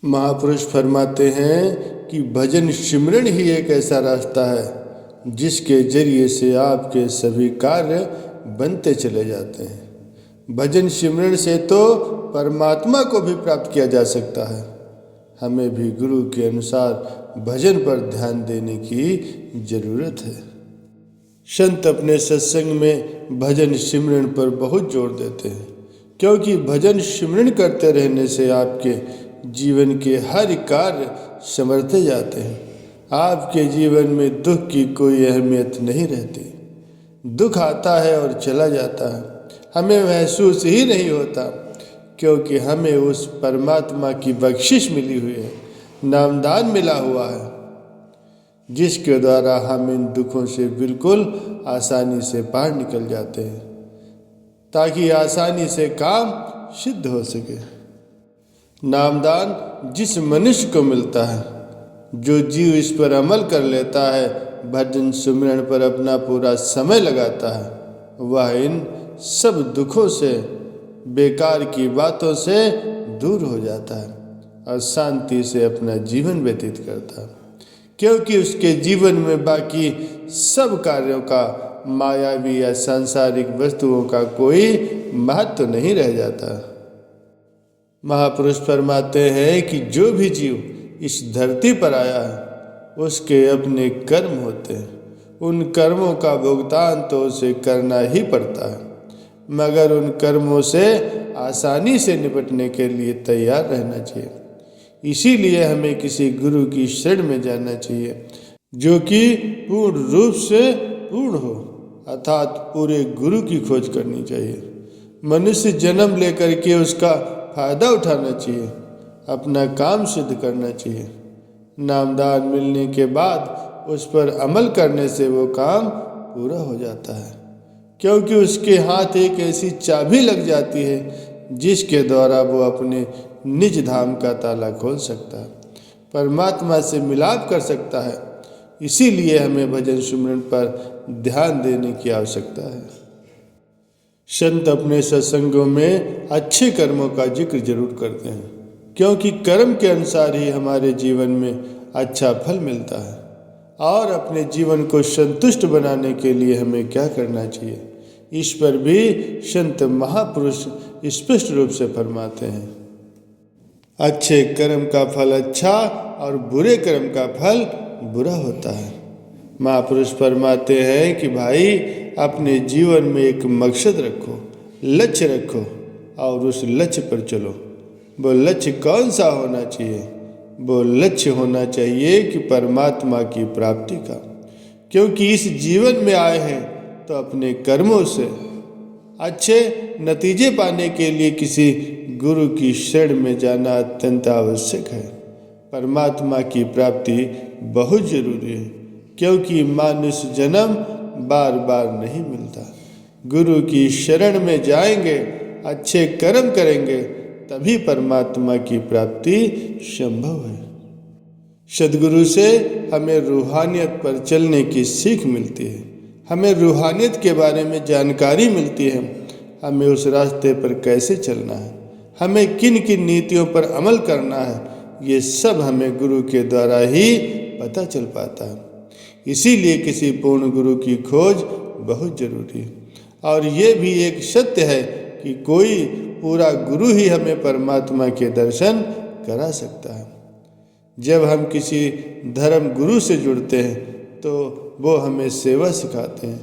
महापुरुष फरमाते हैं कि भजन सिमरन ही एक ऐसा रास्ता है जिसके जरिए से आपके सभी कार्य बनते चले जाते हैं। भजन सिमरन से तो परमात्मा को भी प्राप्त किया जा सकता है। हमें भी गुरु के अनुसार भजन पर ध्यान देने की जरूरत है। संत अपने सत्संग में भजन सिमरन पर बहुत जोर देते हैं, क्योंकि भजन सिमरन करते रहने से आपके जीवन के हर कार्य संवरते जाते हैं। आपके जीवन में दुख की कोई अहमियत नहीं रहती। दुख आता है और चला जाता है, हमें महसूस ही नहीं होता, क्योंकि हमें उस परमात्मा की बख्शिश मिली हुई है, नामदान मिला हुआ है, जिसके द्वारा हम इन दुखों से बिल्कुल आसानी से बाहर निकल जाते हैं, ताकि आसानी से काम सिद्ध हो सके। नामदान जिस मनुष्य को मिलता है, जो जीव इस पर अमल कर लेता है, भजन सुमिरन पर अपना पूरा समय लगाता है, वह इन सब दुखों से, बेकार की बातों से दूर हो जाता है और शांति से अपना जीवन व्यतीत करता है, क्योंकि उसके जीवन में बाकी सब कार्यों का, मायावी या सांसारिक वस्तुओं का कोई महत्व नहीं रह जाता। महापुरुष फरमाते हैं कि जो भी जीव इस धरती पर आया है, उसके अपने कर्म होते हैं। उन कर्मों का भुगतान तो उसे करना ही पड़ता है, मगर उन कर्मों से आसानी से निपटने के लिए तैयार रहना चाहिए। इसीलिए हमें किसी गुरु की शरण में जाना चाहिए, जो कि पूर्ण रूप से पूर्ण हो, अर्थात पूरे गुरु की खोज करनी चाहिए। मनुष्य जन्म लेकर के उसका फायदा उठाना चाहिए, अपना काम सिद्ध करना चाहिए। नामदान मिलने के बाद उस पर अमल करने से वो काम पूरा हो जाता है, क्योंकि उसके हाथ एक ऐसी चाबी लग जाती है जिसके द्वारा वो अपने निज धाम का ताला खोल सकता है, परमात्मा से मिलाप कर सकता है। इसीलिए हमें भजन सुमिरन पर ध्यान देने की आवश्यकता है। संत अपने सत्संगों में अच्छे कर्मों का जिक्र जरूर करते हैं, क्योंकि कर्म के अनुसार ही हमारे जीवन में अच्छा फल मिलता है। और अपने जीवन को संतुष्ट बनाने के लिए हमें क्या करना चाहिए, इस पर भी संत महापुरुष स्पष्ट रूप से फरमाते हैं। अच्छे कर्म का फल अच्छा और बुरे कर्म का फल बुरा होता है। महापुरुष फरमाते हैं कि भाई, अपने जीवन में एक मकसद रखो, लक्ष्य रखो और उस लक्ष्य पर चलो। वो लक्ष्य कौन सा होना चाहिए? वो लक्ष्य होना चाहिए कि परमात्मा की प्राप्ति का, क्योंकि इस जीवन में आए हैं तो अपने कर्मों से अच्छे नतीजे पाने के लिए किसी गुरु की शरण में जाना अत्यंत आवश्यक है। परमात्मा की प्राप्ति बहुत जरूरी है, क्योंकि मनुष्य जन्म बार बार नहीं मिलता। गुरु की शरण में जाएंगे, अच्छे कर्म करेंगे, तभी परमात्मा की प्राप्ति संभव है। सद्गुरु से हमें रूहानियत पर चलने की सीख मिलती है, हमें रूहानियत के बारे में जानकारी मिलती है, हमें उस रास्ते पर कैसे चलना है, हमें किन किन नीतियों पर अमल करना है, ये सब हमें गुरु के द्वारा ही पता चल पाता है। इसीलिए किसी पूर्ण गुरु की खोज बहुत जरूरी है। और ये भी एक सत्य है कि कोई पूरा गुरु ही हमें परमात्मा के दर्शन करा सकता है। जब हम किसी धर्म गुरु से जुड़ते हैं तो वो हमें सेवा सिखाते हैं,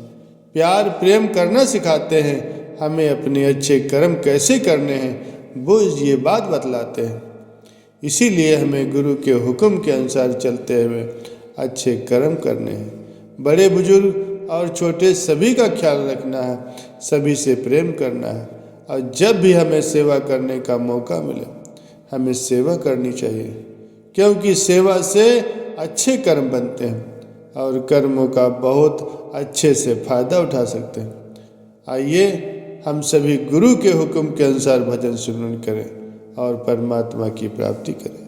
प्यार प्रेम करना सिखाते हैं, हमें अपने अच्छे कर्म कैसे करने हैं वो ये बात बतलाते हैं। इसीलिए हमें गुरु के हुक्म के अनुसार चलते हुए अच्छे कर्म करने हैं। बड़े बुजुर्ग और छोटे सभी का ख्याल रखना है, सभी से प्रेम करना है, और जब भी हमें सेवा करने का मौका मिले हमें सेवा करनी चाहिए, क्योंकि सेवा से अच्छे कर्म बनते हैं और कर्मों का बहुत अच्छे से फायदा उठा सकते हैं। आइए हम सभी गुरु के हुक्म के अनुसार भजन सुमिरन करें और परमात्मा की प्राप्ति करें।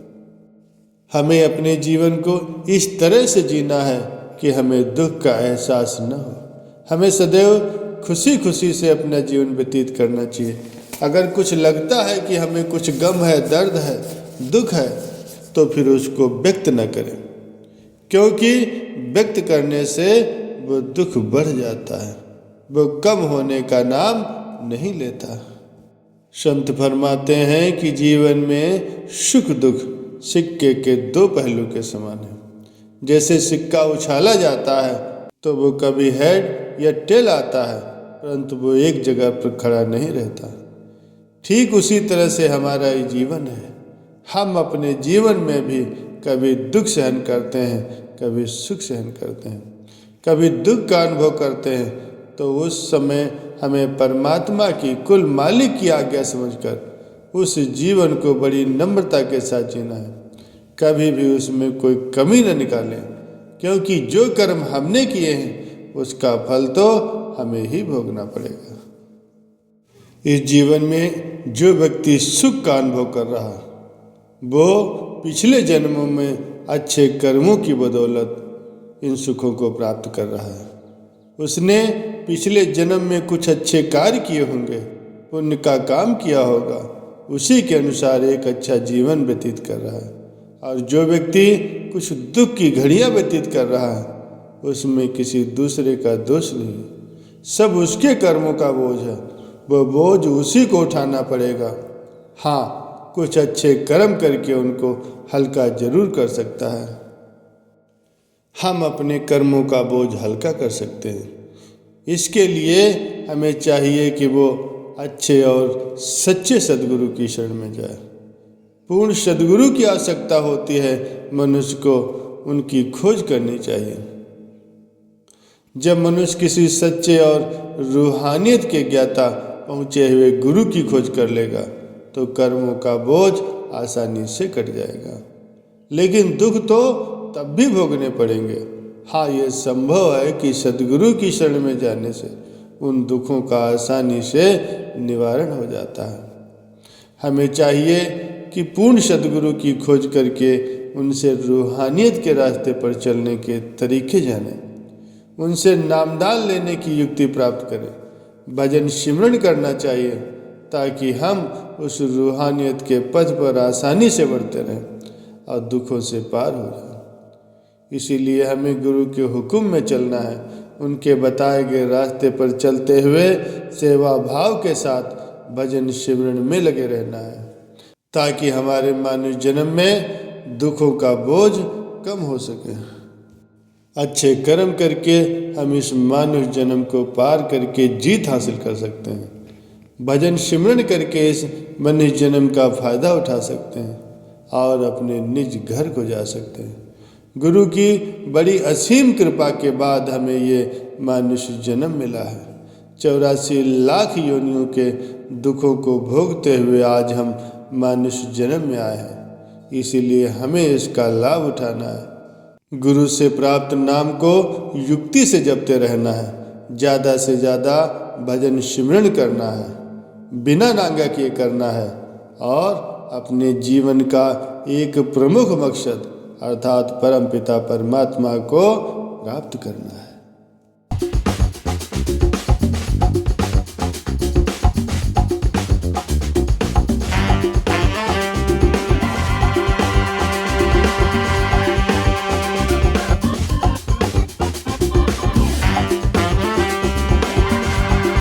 हमें अपने जीवन को इस तरह से जीना है कि हमें दुख का एहसास न हो। हमें सदैव खुशी खुशी से अपना जीवन व्यतीत करना चाहिए। अगर कुछ लगता है कि हमें कुछ गम है, दर्द है, दुख है, तो फिर उसको व्यक्त न करें, क्योंकि व्यक्त करने से वो दुख बढ़ जाता है, वो कम होने का नाम नहीं लेता। संत फरमाते हैं कि जीवन में सुख दुख सिक्के के दो पहलू के समान है। जैसे सिक्का उछाला जाता है तो वो कभी हेड या टेल आता है, परंतु वो एक जगह पर खड़ा नहीं रहता। ठीक उसी तरह से हमारा ये जीवन है। हम अपने जीवन में भी कभी दुख सहन करते हैं, कभी सुख सहन करते हैं। कभी दुख का अनुभव करते हैं तो उस समय हमें परमात्मा की कुल मालिक की आज्ञा समझकर उस जीवन को बड़ी नम्रता के साथ जीना है। कभी भी उसमें कोई कमी न निकालें, क्योंकि जो कर्म हमने किए हैं उसका फल तो हमें ही भोगना पड़ेगा। इस जीवन में जो व्यक्ति सुख का अनुभव कर रहा, वो पिछले जन्मों में अच्छे कर्मों की बदौलत इन सुखों को प्राप्त कर रहा है। उसने पिछले जन्म में कुछ अच्छे कार्य किए होंगे, पुण्य का काम किया होगा, उसी के अनुसार एक अच्छा जीवन व्यतीत कर रहा है। और जो व्यक्ति कुछ दुख की घड़ियां व्यतीत कर रहा है, उसमें किसी दूसरे का दोष नहीं, सब उसके कर्मों का बोझ है। वह बोझ उसी को उठाना पड़ेगा। हाँ, कुछ अच्छे कर्म करके उनको हल्का जरूर कर सकता है। हम अपने कर्मों का बोझ हल्का कर सकते हैं। इसके लिए हमें चाहिए कि वो अच्छे और सच्चे सद्गुरु की शरण में जाए। पूर्ण सद्गुरु की आवश्यकता होती है, मनुष्य को उनकी खोज करनी चाहिए। जब मनुष्य किसी सच्चे और रूहानियत के ज्ञाता पहुँचे हुए गुरु की खोज कर लेगा तो कर्मों का बोझ आसानी से कट जाएगा। लेकिन दुख तो तब भी भोगने पड़ेंगे। हाँ, ये संभव है कि सद्गुरु की शरण में जाने से उन दुखों का आसानी से निवारण हो जाता है। हमें चाहिए कि पूर्ण सद्गुरु की खोज करके उनसे रूहानियत के रास्ते पर चलने के तरीके जानें, उनसे नामदान लेने की युक्ति प्राप्त करें, भजन सिमरन करना चाहिए ताकि हम उस रूहानियत के पथ पर आसानी से बढ़ते रहें और दुखों से पार हो जाएं। इसीलिए हमें गुरु के हुक्म में चलना है, उनके बताए गए रास्ते पर चलते हुए सेवा भाव के साथ भजन सिमरन में लगे रहना है, ताकि हमारे मानव जन्म में दुखों का बोझ कम हो सके। अच्छे कर्म करके हम इस मानव जन्म को पार करके जीत हासिल कर सकते हैं। भजन सिमरन करके इस मनुष्य जन्म का फायदा उठा सकते हैं और अपने निज घर को जा सकते हैं। गुरु की बड़ी असीम कृपा के बाद हमें ये मानुष जन्म मिला है। 84 लाख योनियों के दुखों को भोगते हुए आज हम मानुष जन्म में आए हैं, इसीलिए हमें इसका लाभ उठाना है। गुरु से प्राप्त नाम को युक्ति से जपते रहना है, ज़्यादा से ज़्यादा भजन सिमरन करना है, बिना नांगा किए करना है और अपने जीवन का एक प्रमुख मकसद अर्थात परमपिता परमात्मा को प्राप्त करना है।